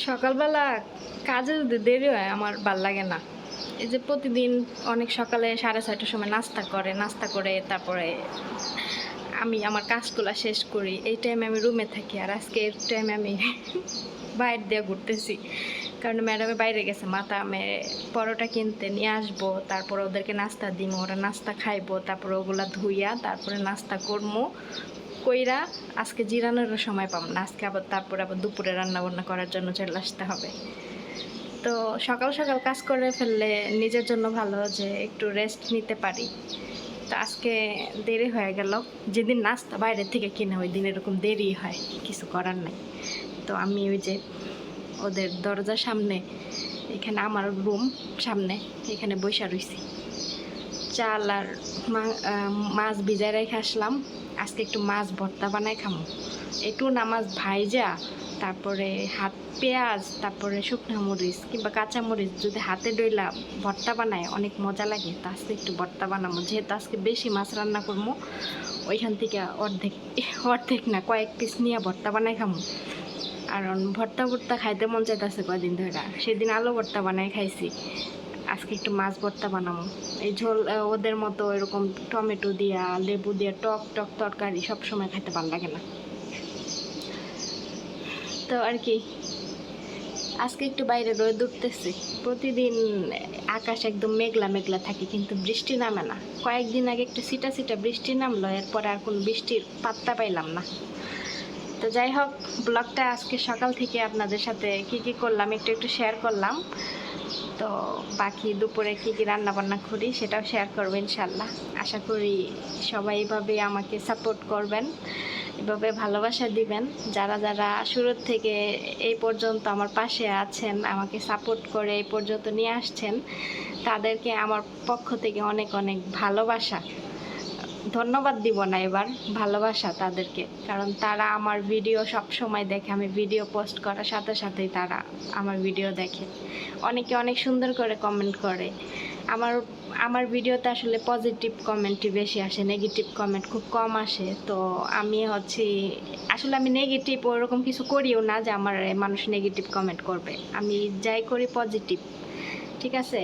সকালবেলা কাজে যদি দেরি হয় আমার ভাল লাগে না। এই যে প্রতিদিন অনেক সকালে 6:30টার সময় নাস্তা করে তারপরে আমি আমার কাজগুলো শেষ করি। এই টাইমে আমি রুমে থাকি, আর আজকে এই টাইমে আমি বাইরে দিয়ে ঘুরতেছি, কারণ ম্যাডামে বাইরে গেছে মাথা আমি পরোটা কিনতে নিয়ে আসবো, তারপরে ওদেরকে নাস্তা দিব, ওরা নাস্তা খাইবো, তারপরে ওগুলা ধুইয়া তারপরে নাস্তা করবো কইরা আজকে জিরানোরও সময় পাবো না। আজকে তারপরে আবার দুপুরে রান্না বান্না করার জন্য চলে আসতে হবে। তো সকাল সকাল কাজ করে ফেললে নিজের জন্য ভালো, যে একটু রেস্ট নিতে পারি। তো আজকে দেরি হয়ে গেল। যেদিন নাস্তা বাইরে থেকে কিনে ওই দিন এরকম দেরি হয়, কিছু করার নাই। তো আমি ওই যে ওদের দরজার সামনে, এখানে আমার রুম সামনে, এখানে বসে রইছি। চাল আর মাছ ভিজায় রেখে আসলাম। আজকে একটু মাছ ভর্তা বানাই খামো, একটু না মাছ ভাইজা, তারপরে পেঁয়াজ, তারপরে শুকনো মরিচ কিংবা কাঁচা মরিচ যদি হাতে ডইলা ভর্তা বানায় অনেক মজা লাগে। তো আজকে একটু ভর্তা বানাবো, যেহেতু আজকে বেশি মাছ রান্না করবো, ওইখান থেকে অর্ধেক না কয়েক পিস নিয়ে ভর্তা বানাই খামো। আর ভর্তা খাইতে মন চাইতেছে কয়দিন ধরে, সেদিন আলু ভর্তা বানাই খাইছি, আজকে একটু মাছ ভর্তা বানাবো। এই ঝোল ওদের মতো এরকম টমেটো দিয়া লেবু দিয়া টক টক তরকারি সবসময় খাইতে ভালো লাগে না। তো আর কি, আজকে একটু বাইরে রোদ উঠতেছে। প্রতিদিন আকাশ একদম মেঘলা মেঘলা থাকে, কিন্তু বৃষ্টি নামে না। কয়েকদিন আগে একটু সিটা বৃষ্টি নামলো, এরপরে আর কোনো বৃষ্টির পাত্তা পাইলাম না। তো যাই হোক, ব্লগটা আজকে সকাল থেকে আপনাদের সাথে কি করলাম একটু শেয়ার করলাম। তো বাকি দুপুরে কি রান্না বান্না করি সেটাও শেয়ার করবো ইনশাল্লাহ। আশা করি সবাই এইভাবে আমাকে সাপোর্ট করবেন, এভাবে ভালোবাসা দিবেন। যারা যারা শুরুর থেকে এই পর্যন্ত আমার পাশে আছেন, আমাকে সাপোর্ট করে এই পর্যন্ত নিয়ে আসছেন, তাদেরকে আমার পক্ষ থেকে অনেক অনেক ভালোবাসা। ধন্যবাদ দিব না, এবার ভালোবাসা তাদেরকে, কারণ তারা আমার ভিডিও সব সময় দেখে। আমি ভিডিও পোস্ট করার সাথে সাথেই তারা আমার ভিডিও দেখে। অনেকে অনেক সুন্দর করে কমেন্ট করে। আমার ভিডিওতে আসলে পজিটিভ কমেন্টই বেশি আসে, নেগেটিভ কমেন্ট খুব কম আসে। তো আমি আসলে আমি নেগেটিভ ওরকম কিছু করিও না যে আমার মানুষ নেগেটিভ কমেন্ট করবে। আমি যাই করি পজিটিভ, ঠিক আছে।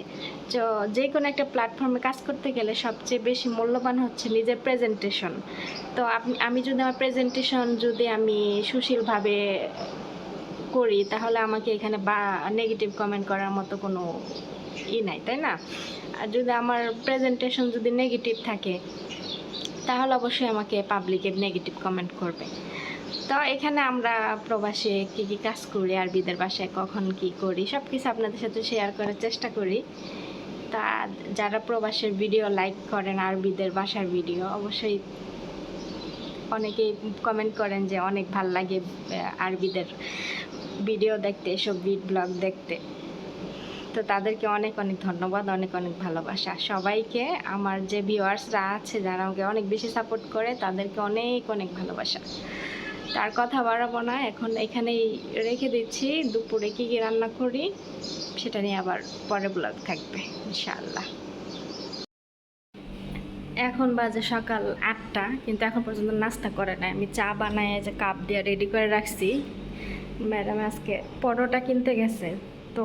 তো যে কোনো একটা প্ল্যাটফর্মে কাজ করতে গেলে সবচেয়ে বেশি মূল্যবান হচ্ছে নিজের প্রেজেন্টেশন। তো আমি যদি আমার প্রেজেন্টেশন যদি আমি সুশীলভাবে করি, তাহলে আমাকে এখানে নেগেটিভ কমেন্ট করার মতো কোনো নাই, তাই না? আর যদি আমার প্রেজেন্টেশন যদি নেগেটিভ থাকে, তাহলে অবশ্যই আমাকে পাবলিকে নেগেটিভ কমেন্ট করবে। তো এখানে আমরা প্রবাসে কি কাজ করি, আরবিদের বাসায় কখন কি করি, সব কিছু আপনাদের সাথে শেয়ার করার চেষ্টা করি। তা যারা প্রবাসের ভিডিও লাইক করেন, আরবিদের বাসার ভিডিও, অবশ্যই অনেকেই কমেন্ট করেন যে অনেক ভাল লাগে আরবিদের ভিডিও দেখতে, এসব ব্লগ দেখতে। তো তাদেরকে অনেক অনেক ধন্যবাদ, অনেক অনেক ভালোবাসা সবাইকে। আমার যে ভিউয়ার্সরা আছে যারা আমাকে অনেক বেশি সাপোর্ট করে, তাদেরকে অনেক অনেক ভালোবাসা। তার কথা বাড়াবো না, এখন এখানেই রেখে দিচ্ছি। দুপুরে কি রান্না করি সেটা নিয়ে আবার পরে ব্লগ থাকবে ইনশাআল্লাহ। এখন বাজে সকাল 8টা, কিন্তু এখন পর্যন্ত নাস্তা করে নাই। আমি চা বানায় যে কাপ দিয়ে রেডি করে রাখছি। ম্যাডাম আজকে পরোটা কিনতে গেছে, তো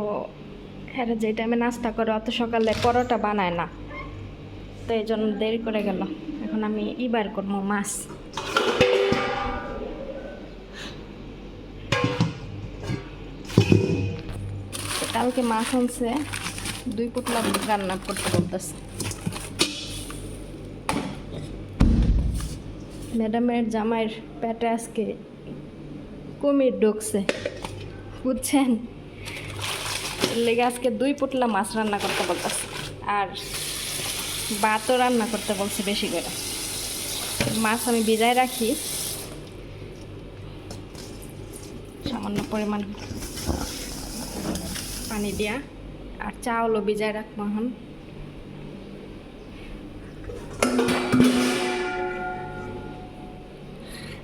হ্যাঁ যে টাইমে নাস্তা করে অত সকালে পরোটা বানায় না, তো এই জন্য দেরি করে গেল। এখন আমি বার করবো মাছ। কালকে মাছ আনছে, 2 পুটলা রান্না করতে বলতেছে। ম্যাডামের জামাইয়ের পেটে আজকে কুমির ঢুকছে, বুঝছেন? লেগে আজকে 2 পুটলা মাছ রান্না করতে বলতেছে, আর ভাতও রান্না করতে বলছে বেশি করে। মাছ আমি ভিজায় রাখি সামান্য পরিমাণ পানি দিয়া, আর চাউলও ভিজায় রাখবো। এখন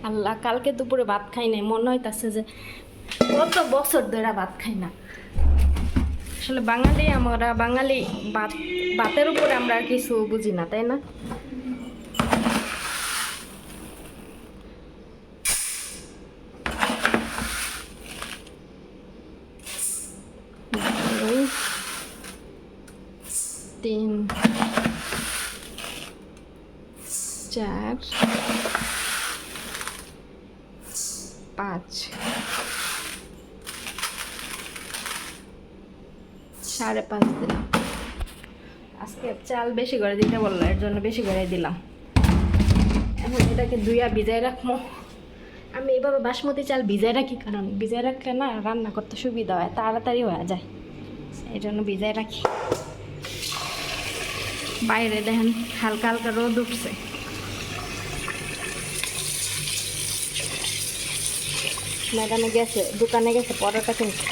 আল্লাহ, কালকে দুপুরে ভাত খাই নাই, মনে হইতাছে যে কত বছর ধরে ভাত খাই না। আসলে আমরা বাঙালি ভাতের উপরে আমরা আর কিছু বুঝি না, তাই না? তিন, চার, পাঁচ, সাড়ে পাঁচ দিলাম। আজকে চাল বেশি করে দিতে বললো, এর জন্য বেশি করে দিলাম। এখন এটাকে ধুইয়া ভিজায় রাখবো। আমি এইভাবে বাসমতি চাল ভিজায় রাখি, কারণ ভিজায় রাখলে না রান্না করতে সুবিধা হয়, তাড়াতাড়ি হয়ে যায়, এই জন্য ভিজায় রাখি। বাইরে দেখেন হালকা হালকা রোদ উঠছে। ম্যাডামে গেছে, দোকানে গেছে পরোটা কিনতে।